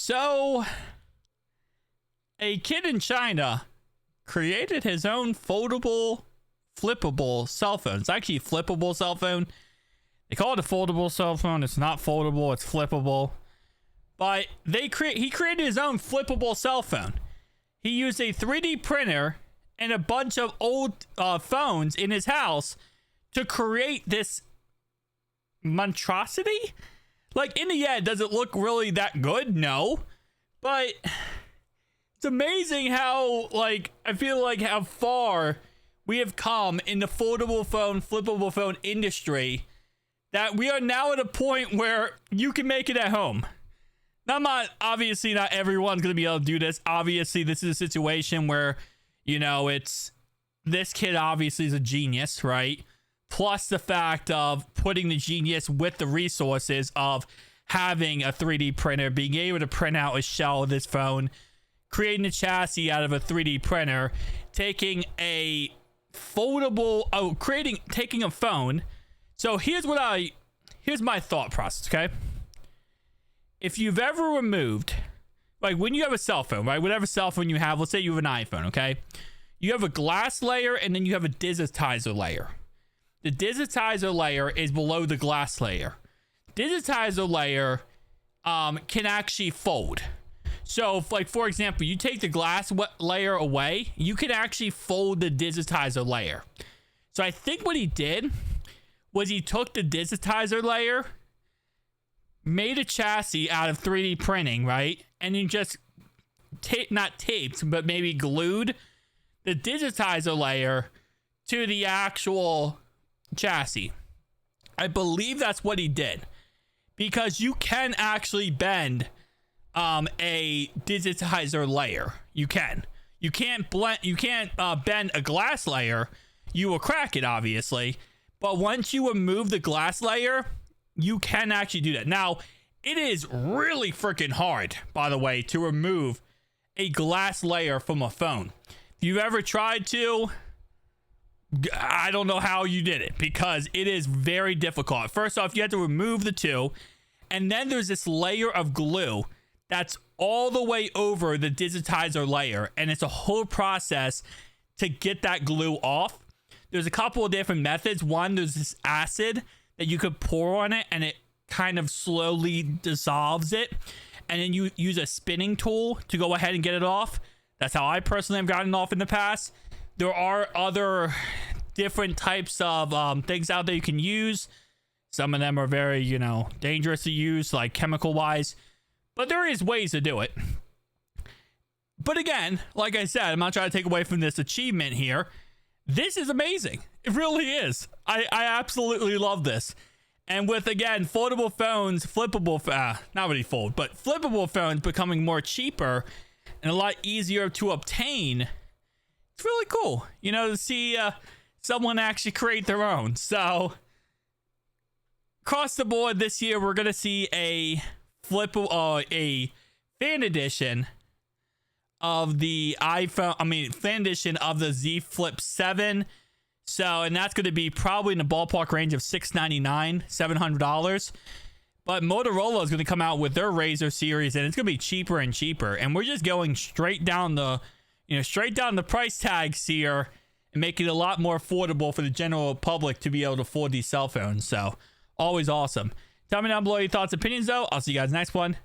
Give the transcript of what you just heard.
So, a kid in China created his own foldable, flippable cell phone. It's actually a flippable cell phone. They call it a foldable cell phone. It's not foldable, it's flippable. But he created his own flippable cell phone. He used a 3D printer and a bunch of old phones in his house to create this monstrosity. Like, in the end, does it look really that good? No. But it's amazing how, like, I feel like how far we have come in the foldable phone, flippable phone industry, that we are now at a point where you can make it at home. Now, obviously not everyone's going to be able to do this. Obviously, this is a situation where, you know, this kid obviously is a genius, right? Plus the fact of putting the genius with the resources of having a 3D printer, being able to print out a shell of this phone, creating a chassis out of a 3D printer, taking a foldable, taking a phone. So here's my thought process, okay? If you've ever removed, like when you have a cell phone, right? Whatever cell phone you have, let's say you have an iPhone, okay? You have a glass layer and then you have a digitizer layer. The digitizer layer is below the glass layer. Digitizer layer can actually fold. So, like, for example, you take the glass layer away, you can actually fold the digitizer layer. So I think what he did was he took the digitizer layer, made a chassis out of 3D printing, right? And then just not taped, but maybe glued the digitizer layer to the actual chassis. I believe that's what he did, because you can actually bend a digitizer layer. You can't bend a glass layer. You will crack it, obviously, but once you remove the glass layer, you can actually do that. Now, it is really freaking hard, by the way, to remove a glass layer from a phone. If you've ever tried to, I don't know how you did it, because it is very difficult. First off, you have to remove the two, and then there's this layer of glue that's all the way over the digitizer layer, and it's a whole process to get that glue off. There's a couple of different methods. One, there's this acid that you could pour on it, and it kind of slowly dissolves it, and then you use a spinning tool to go ahead and get it off. That's how I personally have gotten off in the past. There are other different types of things out there you can use. Some of them are very, dangerous to use, like chemical wise, but there is ways to do it. But again, like I said, I'm not trying to take away from this achievement here. This is amazing. It really is. I absolutely love this. And with, again, foldable phones, not really fold, but flippable phones becoming more cheaper and a lot easier to obtain, it's really cool, to see someone actually create their own. So, across the board this year, we're going to see a fan edition of the fan edition of the Z Flip 7. So, and that's going to be probably in the ballpark range of $699, $700. But Motorola is going to come out with their Razr series, and it's going to be cheaper and cheaper. And we're just going straight down the price tags here and make it a lot more affordable for the general public to be able to afford these cell phones. So, always awesome. Tell me down below your thoughts and opinions, though. I'll see you guys next one.